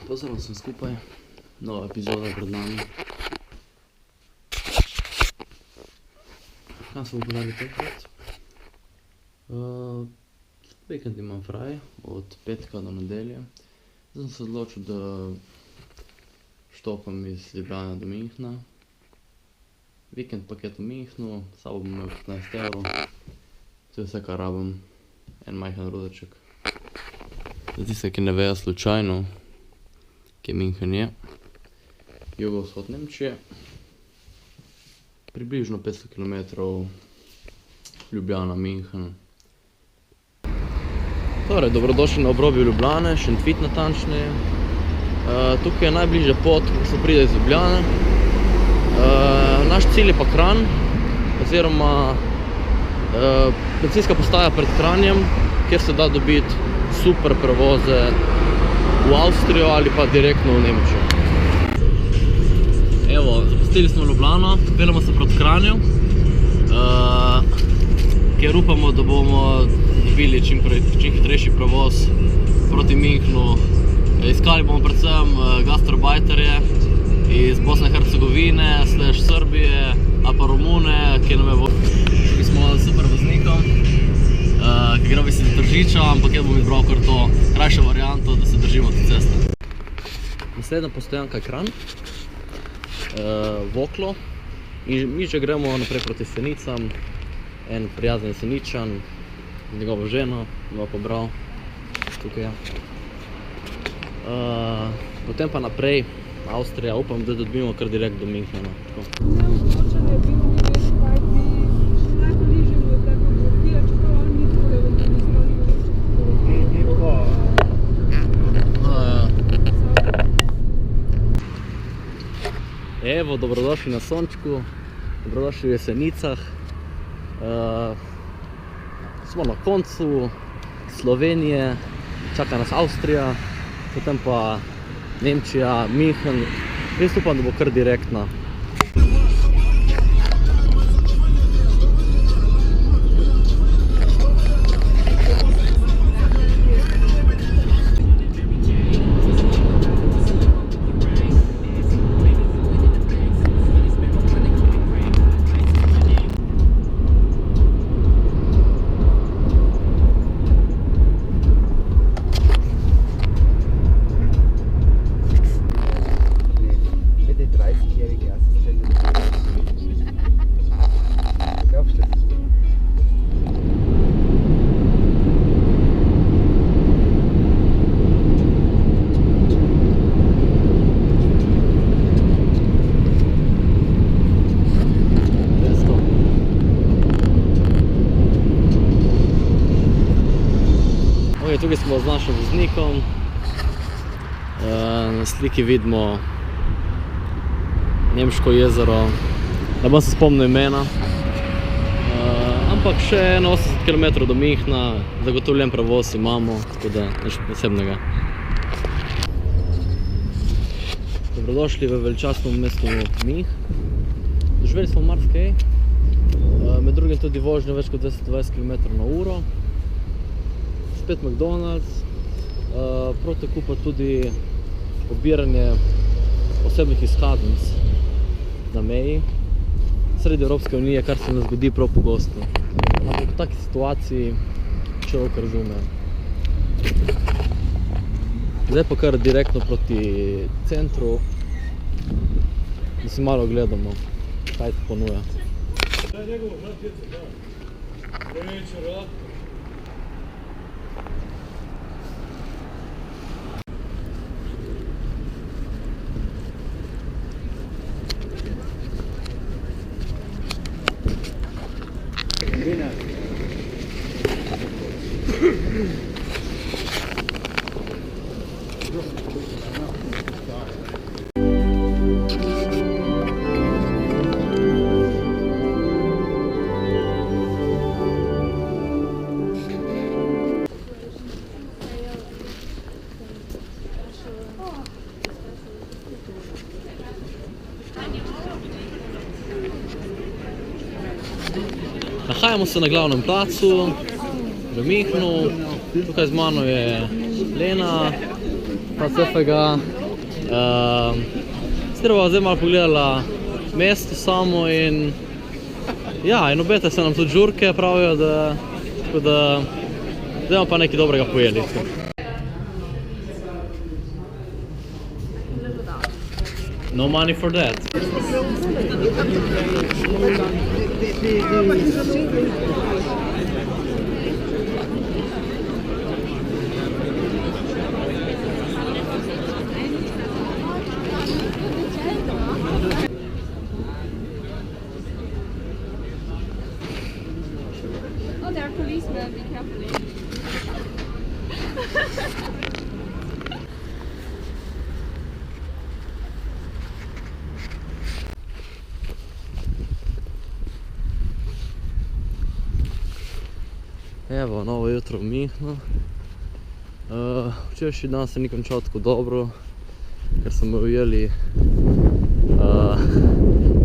Pozdrav vsem skupaj, nova epizoda pred nami. Kam smo podali tokrat? Vikend imam fraj, od petka do nedelje. Zdaj sem se odločil, da štopam iz Ljubljane do Minhna. Vikend paket v Minhnu, sabo bom imel 15 evrov. To je vse, kar rabim, en majhen rudarček. Za tiste, ki ne vejo slučajno, kje Minhen je, jugovzhod Nemčije, približno 500 km Ljubljana, Minhen. Torej, dobrodošli na obrobju Ljubljane, Šentvid natančneje. Tukaj je najbližja pot, ko se pride iz Ljubljane. Naš cilj je pa Kranj, oziroma bencinska postaja pred Kranjem, kjer se da dobiti super prevoze v Avstrijo ali pa direktno v Nemčijo. Evo, zapustili smo Ljubljano, peljemo se proti Kranju, kjer upamo, da bomo dobili čim hitrejši prevoz proti Minhnu. Iskali bomo predvsem gastrobajterje iz Bosne in Hercegovine, Srbije, ali pa Romune, ki nam je tukaj smo s super voznikom, ki gre si iz Tržiča, ampak jaz bom izbral kar to krajšo varianto, da se držimo te ceste. Naslednja postojanka je Kranj, Voklo, in mi že gremo naprej proti Senicam. En prijazen Seničan z njegovo ženo, ga pobral, tukaj je. Potem pa naprej Avstrija, upam, da dobimo kar direkt do Minhena. Evo, dobrodošli na sončku, dobrodošli v Jesenicah. Smo na koncu Slovenije, čaka nas Avstrija, potem pa Nemčija, Minhen. Jaz upam, da bo kar direktna. Tukaj smo z našim voznikom, na sliki vidimo Nemško jezero, ne bom se spomnil imena, ampak še 80 km do Minhna, zagotovljen prevoz imamo, tako da nič posebnega. Dobrodošli v veličastnem mestu Minhen. Doživeli smo marsikaj, med drugim tudi vožnjo več kot 220 km/h. Spet McDonald's, prav tako pa tudi pobiranje osebnih izkaznic na meji sredi Evropske unije, kar se ne zgodi prav pogosto. Ampak v taki situaciji človek razume. Zdaj pa kar direktno proti centru, da si malo gledamo, kaj ti ponuja. Nahajamo se na glavnem placu v Minhnu. Tukaj z mano je Lena, pa vsega. Sicer bova zdaj malo pogledala mesto samo in ja, in obeta se nam tudi žurke, pravijo, da tako da zdaj bomo pa nekaj dobrega pojeli. No money for that. Oh, there are policemen, be careful. Evo, novo jutro v Münchnu. Včerajšnji dan se ni končal tako dobro, ker so me ujeli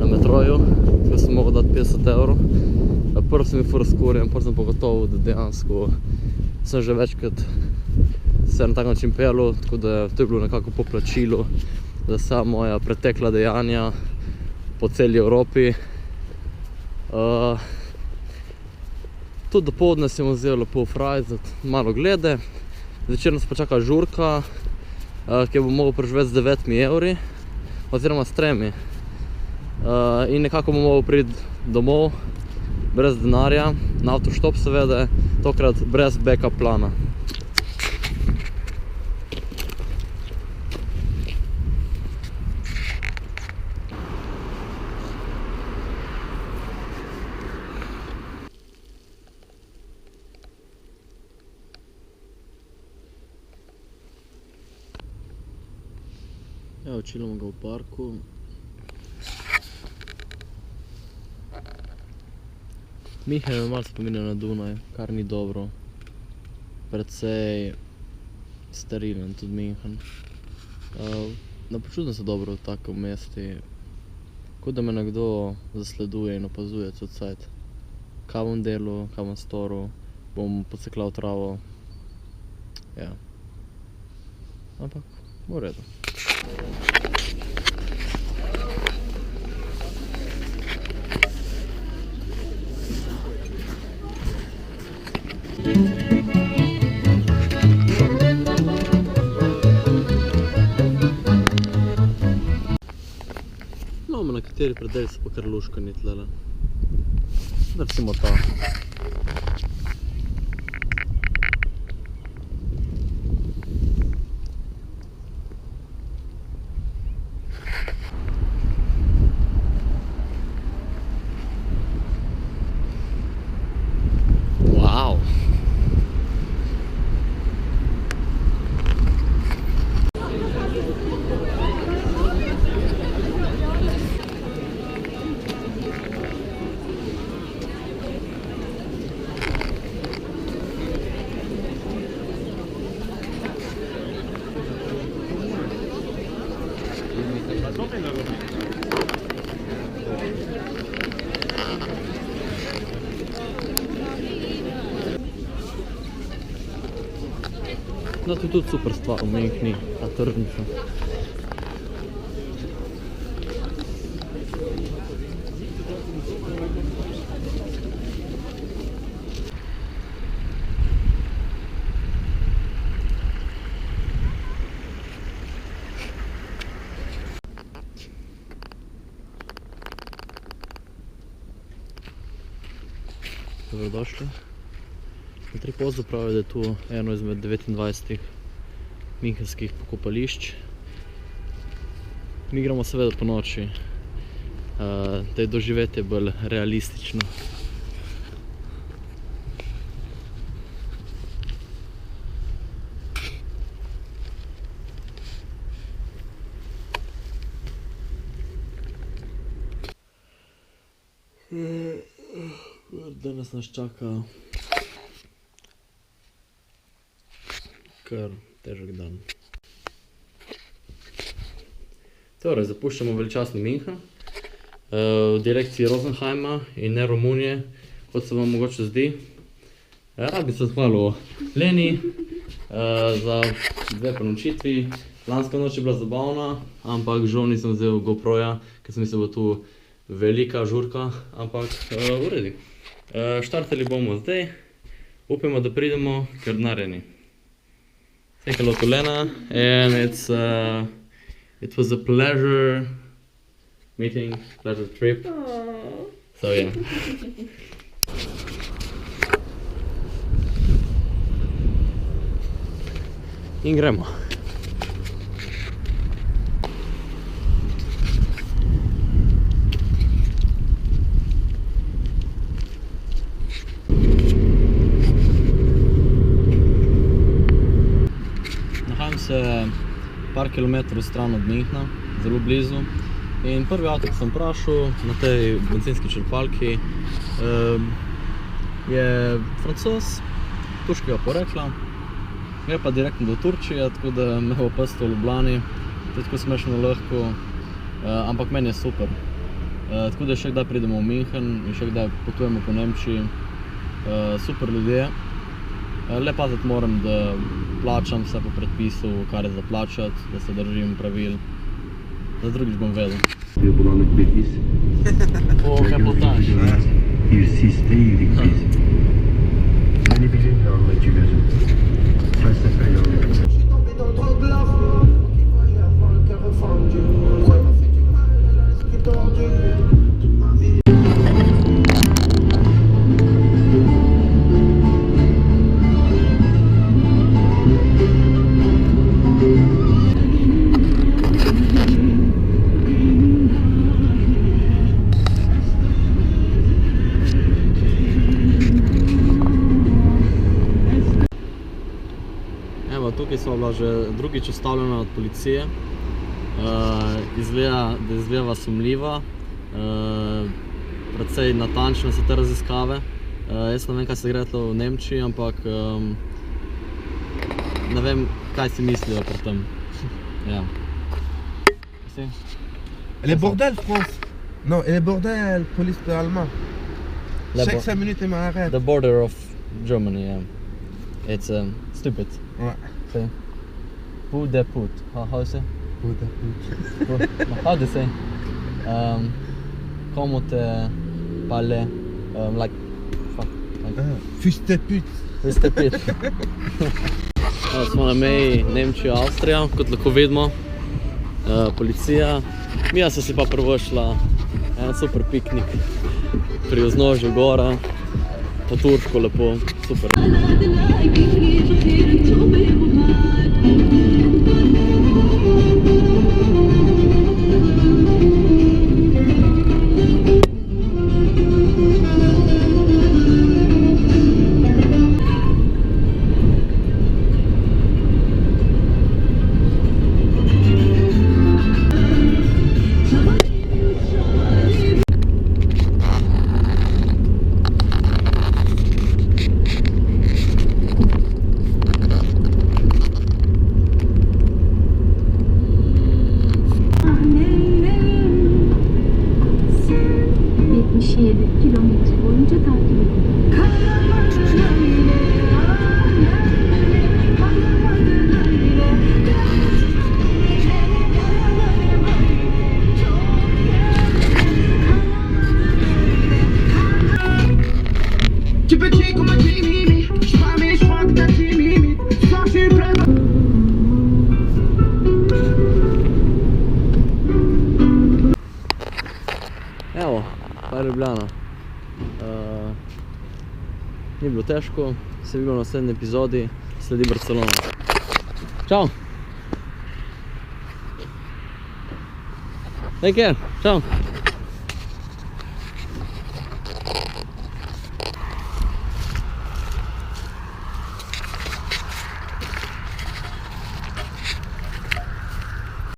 na metroju, tako sem mogel dati 50 evrov. Prvo sem bil ful razkurjen, potem sem pa gotovo, da dejansko sem že večkrat se na tak način pelil, tako da to je bilo nekako poplačilo za vsa moja pretekla dejanja po celi Evropi. Tudi dopoldne sem vzel lepo frajzati, malo glede. Zvečer nas pa čaka žurka, ki bom mogel preživeti z 9 evri, oziroma s 3. In nekako bom mogel priti domov, brez denarja, na avtoštop seveda, tokrat brez backup plana. Ja, učilamo ga v parku. München me malo spominja na Dunaj, kar ni dobro. Precej sterilen tudi München. Ne počutim se dobro v takem mesti. Kot da me nekdo zasleduje in opazuje cel cajt. Kaj bom delal, kaj bom storil, bom podsekljal travo. Ja. Ampak, v redu. No, nekateri predeli so pa kar luškani tlele. Recimo ta. Wow. No, to je tudi super stvar v Münchni, ta tržnica. Dobrodošli. Na Tripozdu pravijo, da je tu eno izmed 29 münchenskih pokopališč. Mi igramo seveda po noči, da je doživetje bolj realistično. Danes nas čaka kar težek dan. Torej, zapuščamo veličastni München v direkciji Rosenheima in ne Romunije, kot se vam mogoče zdi. Rad bi se zahvalil Leni, za 2 prenočitvi. Lanska noč je bila zabavna, ampak žal nisem vzel GoProja, ker sem mislil, da bo tu velika žurka, ampak v redu. Štartali bomo zdaj, upamo, da pridemo, ker denarja ni. Say hello to Lena, and it was a pleasure meeting, pleasure trip. So yeah. In gremo. Nahajam se par kilometrov stran od Münchna, zelo blizu. In prvi avto, ki sem vprašal na tej bencinski črpalki, je Francoz, turškega porekla. Gre pa direktno do Turčije, tako da me bo pestil v Ljubljani. To je tako smešno lahko, ampak meni je super. Tako da še kdaj pridemo v München in še kdaj potujemo po Nemčiji. Super ljudje. Le paziti moram, da plačam vse po predpisu, kar je za plačati, da se držim pravil. Za drugič bom vedel. O, kaj potaš? Tukaj smo bila že drugič ustavljena od policije. Izgleda sumljiva. Precej natančne so te raziskave. Jaz ne vem, kaj se gre v Nemčiji, ampak ne vem, kaj si mislijo pri tem. Ja. Elle est bordel, France. Non, elle est bordel, police allemande. Chaque 5 minutes, elle m'arrête. The border of Germany, yeah. It's stupid. Ouais. See? Budapest. How is it? Budapest. How do you say? Comment parler? Like, fuck. Fils de pute. Fils de pute. Smo na meji Nemčija-Avstrija, kot lahko vidimo. Policija. Mija so si pa privoščila en super piknik pri vznožju gora. Po turško lepo, super. Evo, pa je Ljubljana. Ni bilo težko, se vidimo v naslednji epizodi, sledi Barcelona. Čau! Take care, čau!